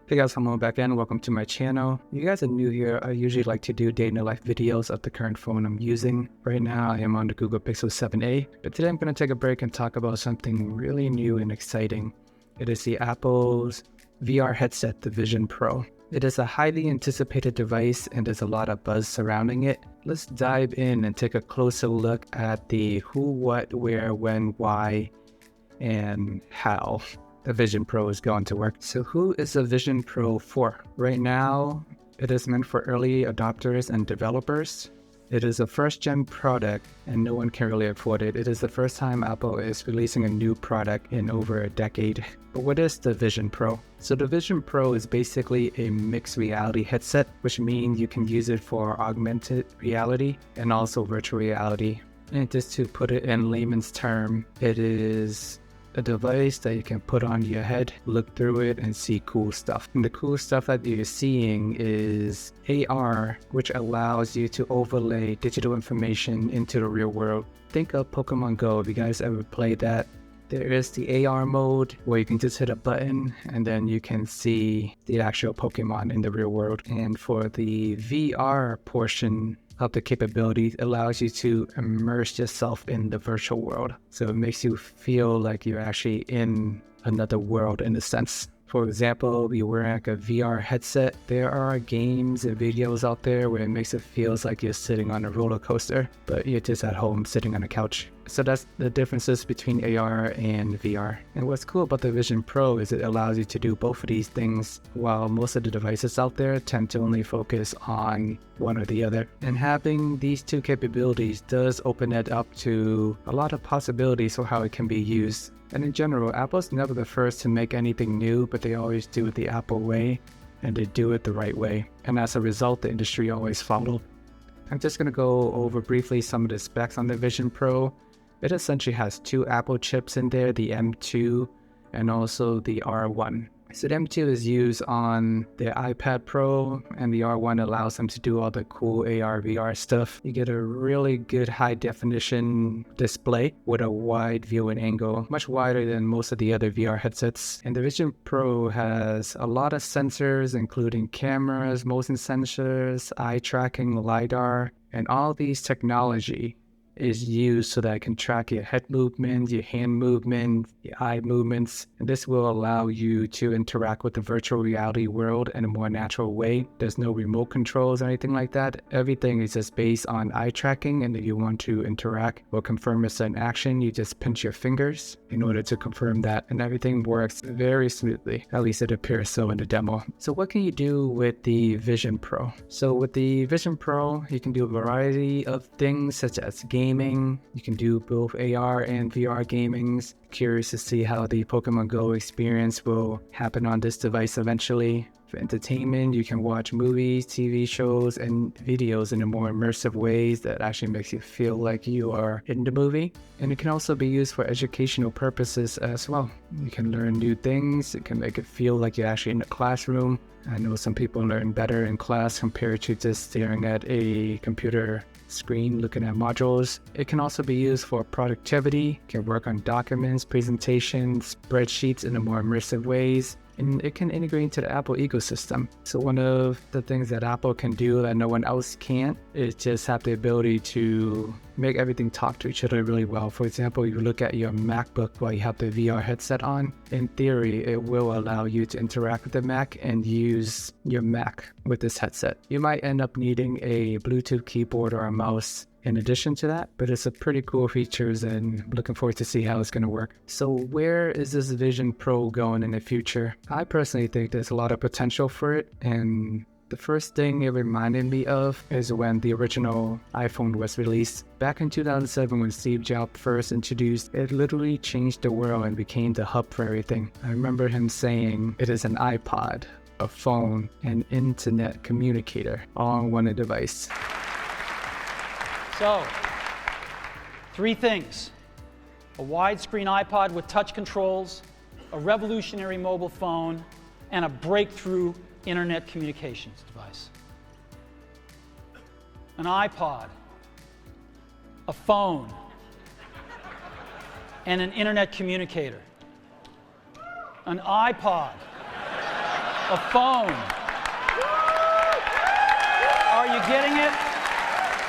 Hey guys, come on back in. Welcome to my channel. You guys are new here. I usually like to do day in the life videos of the current phone I'm using. Right now I am on the Google Pixel 7a, but today I'm going to take a break and talk about something really new and exciting. It is the Apple's VR headset, the Vision Pro. It is a highly anticipated device and there's a lot of buzz surrounding it. Let's dive in and take a closer look at the who, what, where, when, why, and how the Vision Pro is going to work. So who is the Vision Pro for? Right now, it is meant for early adopters and developers. It is a first-gen product and no one can really afford it. It is the first time Apple is releasing a new product in over a decade. But what is the Vision Pro? So the Vision Pro is basically a mixed reality headset, which means you can use it for augmented reality and also virtual reality. And just to put it in layman's term, it is a device that you can put on your head, look through it, and see cool stuff. And the cool stuff that you're seeing is AR, which allows you to overlay digital information into the real world. Think of Pokemon Go, if you guys ever played that. There is the AR mode where you can just hit a button and then you can see the actual Pokemon in the real world. And for the VR portion of the capability, it allows you to immerse yourself in the virtual world. So it makes you feel like you're actually in another world in a sense. For example, you're wearing like a VR headset. There are games and videos out there where it makes it feel like you're sitting on a roller coaster, but you're just at home sitting on a couch. So that's the differences between AR and VR. And what's cool about the Vision Pro is it allows you to do both of these things, while most of the devices out there tend to only focus on one or the other. And having these two capabilities does open it up to a lot of possibilities for how it can be used. And in general, Apple's never the first to make anything new, but they always do it the Apple way, and they do it the right way. And as a result, the industry always followed. I'm just going to go over briefly some of the specs on the Vision Pro. It essentially has two Apple chips in there, the M2 and also the R1. So the M2 is used on the iPad Pro, and the R1 allows them to do all the cool AR, VR stuff. You get a really good high definition display with a wide viewing angle, much wider than most of the other VR headsets. And the Vision Pro has a lot of sensors, including cameras, motion sensors, eye tracking, LiDAR, and all these technology is used so that it can track your head movement, your hand movement, your eye movements, and this will allow you to interact with the virtual reality world in a more natural way. There's no remote controls or anything like that. Everything is just based on eye tracking, and if you want to interact or confirm a certain action, you just pinch your fingers in order to confirm that, and everything works very smoothly. At least it appears so in the demo. So what can you do with the Vision Pro? So with the Vision Pro, you can do a variety of things such as gaming. You can do both AR and VR gamings. Curious to see how the Pokemon Go experience will happen on this device eventually. For entertainment, you can watch movies, TV shows, and videos in a more immersive ways that actually makes you feel like you are in the movie. And it can also be used for educational purposes as well. You can learn new things. It can make it feel like you're actually in a classroom. I know some people learn better in class compared to just staring at a computer screen looking at modules. It can also be used for productivity. It can work on documents, presentations, spreadsheets in a more immersive ways. And it can integrate into the Apple ecosystem. So one of the things that Apple can do that no one else can is just have the ability to make everything talk to each other really well. For example, you look at your MacBook while you have the VR headset on. In theory, it will allow you to interact with the Mac and use your Mac with this headset. You might end up needing a Bluetooth keyboard or a mouse in addition to that, but it's a pretty cool features and I'm looking forward to see how it's going to work. So where is this Vision Pro going in the future? I personally think there's a lot of potential for it, and the first thing it reminded me of is when the original iPhone was released. Back in 2007 when Steve Jobs first introduced it, literally changed the world and became the hub for everything. I remember him saying it is an iPod, a phone, an internet communicator all on one device. So, three things: a widescreen iPod with touch controls, a revolutionary mobile phone, and a breakthrough internet communications device. An iPod, a phone, and an internet communicator. An iPod, A phone. Are you getting it?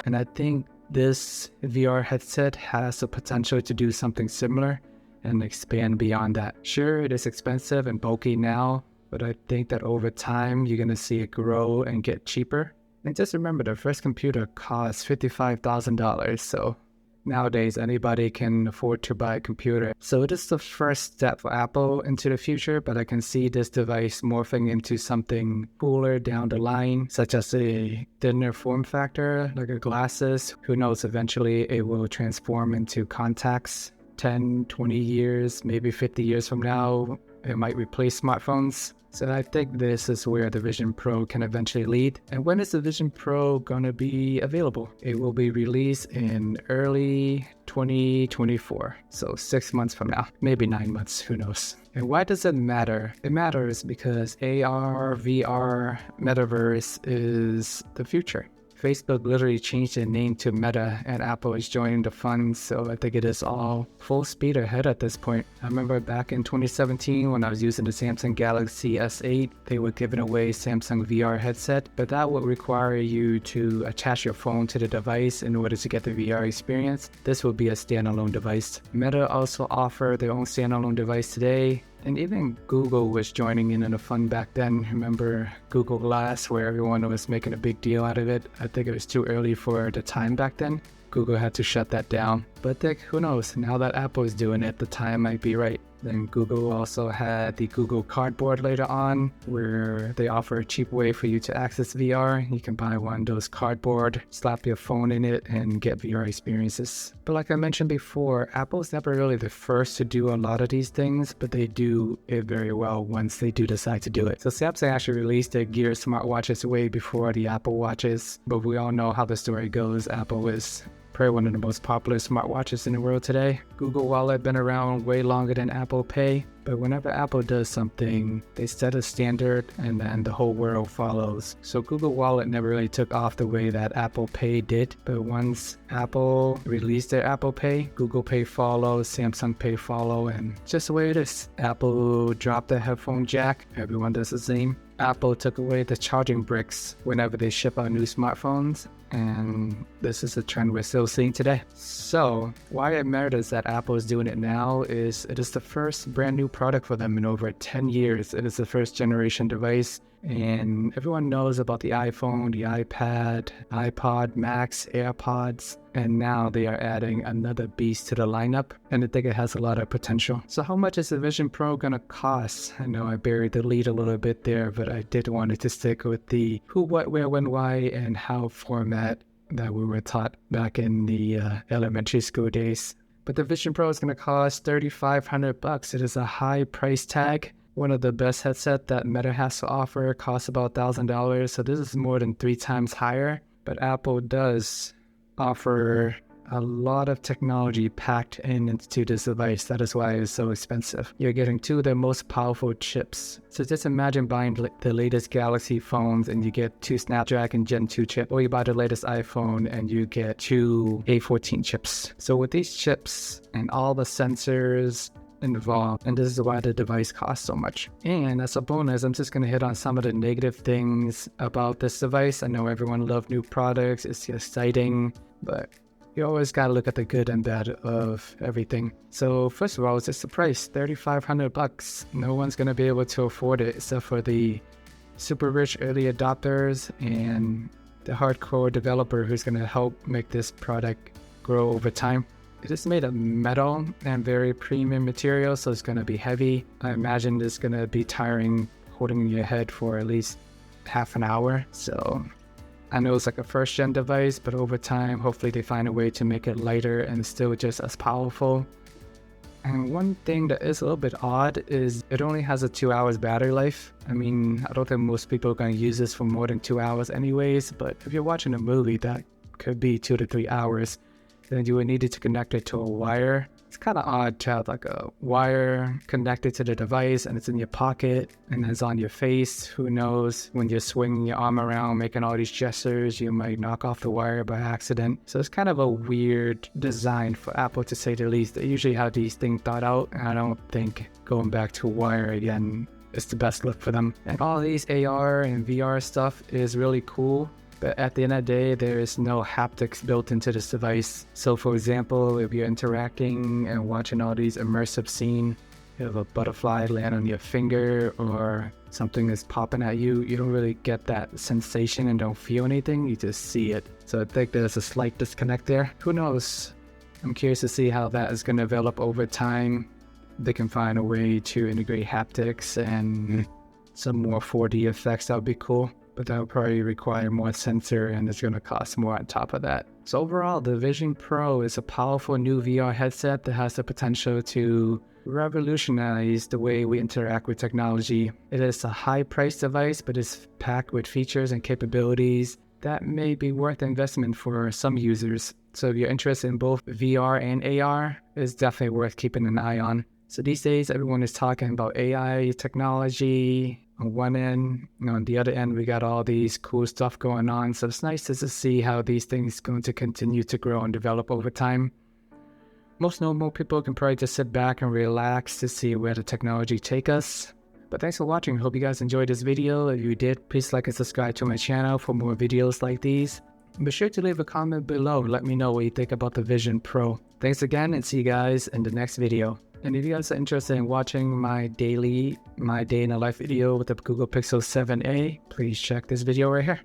And I think this VR headset has the potential to do something similar and expand beyond that. Sure, it is expensive and bulky now, but I think that over time, you're going to see it grow and get cheaper. And just remember, the first computer cost $55,000, so nowadays anybody can afford to buy a computer. So it is the first step for Apple into the future, but I can see this device morphing into something cooler down the line, such as a thinner form factor, like a glasses. Who knows, eventually it will transform into contacts. 10, 20 years, maybe 50 years from now, it might replace smartphones. So I think this is where the Vision Pro can eventually lead. And when is the Vision Pro gonna be available? It will be released in early 2024. So 6 months from now, maybe 9 months, who knows? And why does it matter? It matters because AR, VR, metaverse is the future. Facebook literally changed their name to Meta, and Apple is joining the fun, so I think it is all full speed ahead at this point. I remember back in 2017 when I was using the Samsung Galaxy S8, they were giving away Samsung VR headset, but that would require you to attach your phone to the device in order to get the VR experience. This will be a standalone device. Meta also offer their own standalone device today. And even Google was joining in on the fun back then. Remember Google Glass, where everyone was making a big deal out of it? I think it was too early for the time back then. Google had to shut that down. But who knows, now that Apple is doing it, the time might be right. Then Google also had the Google Cardboard later on, where they offer a cheap way for you to access VR. You can buy one of those cardboard, slap your phone in it, and get VR experiences. But like I mentioned before, Apple's never really the first to do a lot of these things, but they do it very well once they do decide to do it. So Samsung actually released their Gear smartwatches way before the Apple Watches, but we all know how the story goes. Apple is probably one of the most popular smartwatches in the world today. Google Wallet been around way longer than Apple Pay, but whenever Apple does something, they set a standard and then the whole world follows. So Google Wallet never really took off the way that Apple Pay did, but once Apple released their Apple Pay, Google Pay follows, Samsung Pay follow, and just the way it is. Apple dropped the headphone jack, everyone does the same. Apple took away the charging bricks whenever they ship out new smartphones, and this is a trend we're still seeing today. So why it matters that Apple is doing it now is it is the first brand new product for them in over 10 years. It is the first generation device, and everyone knows about the iPhone, the iPad, iPod, Max, AirPods, and now they are adding another beast to the lineup, and I think it has a lot of potential. So how much is the Vision Pro gonna cost? I know I buried the lead a little bit there, but I did want it to stick with the who, what, where, when, why, and how format that we were taught back in the elementary school days. But the Vision Pro is gonna cost $3,500. It is a high price tag. One of the best headset that Meta has to offer costs about $1,000, so this is more than 3 times higher. But Apple does offer a lot of technology packed into this device. That is why it's so expensive. You're getting 2 of their most powerful chips. So just imagine buying the latest Galaxy phones and you get 2 Snapdragon Gen 2 chips, or you buy the latest iPhone and you get 2 A14 chips. So with these chips and all the sensors involved, and this is why the device costs so much. And as a bonus, I'm just going to hit on some of the negative things about this device. I know everyone loves new products, it's exciting, but you always got to look at the good and bad of everything. So first of all, it's just the price, $3,500. No one's going to be able to afford it except for the super rich early adopters and the hardcore developer who's going to help make this product grow over time. It is made of metal and very premium material, so it's going to be heavy. I imagine it's going to be tiring holding in your head for at least half an hour. So I know it's like a first gen device, but over time, hopefully they find a way to make it lighter and still just as powerful. And one thing that is a little bit odd is it only has a 2 hours battery life. I mean, I don't think most people are going to use this for more than 2 hours anyways, but if you're watching a movie, that could be 2 to 3 hours. Then you would need to connect it to a wire. It's kind of odd to have like a wire connected to the device and it's in your pocket and it's on your face. Who knows, when you're swinging your arm around making all these gestures, you might knock off the wire by accident. So it's kind of a weird design for Apple, to say the least. They usually have these things thought out, and I don't think going back to wire again it's the best look for them. And all these AR and VR stuff is really cool, but at the end of the day, there is no haptics built into this device. So for example, if you're interacting and watching all these immersive scenes, you have a butterfly land on your finger or something is popping at you, you don't really get that sensation and don't feel anything, you just see it. So I think there's a slight disconnect there. Who knows? I'm curious to see how that is going to develop over time. They can find a way to integrate haptics and some more 4D effects. That would be cool, but that would probably require more sensor and it's going to cost more on top of that. So overall, the Vision Pro is a powerful new VR headset that has the potential to revolutionize the way we interact with technology. It is a high-priced device, but it's packed with features and capabilities that may be worth investment for some users. So if you're interested in both VR and AR, it's definitely worth keeping an eye on. So these days, everyone is talking about AI technology on one end, and on the other end, we got all these cool stuff going on. So it's nice to see how these things are going to continue to grow and develop over time. Most normal people can probably just sit back and relax to see where the technology take us. But thanks for watching. Hope you guys enjoyed this video. If you did, please like and subscribe to my channel for more videos like these. Be sure to leave a comment below. Let me know what you think about the Vision Pro. Thanks again and see you guys in the next video. And if you guys are interested in watching my day in a life video with the Google Pixel 7a, please check this video right here.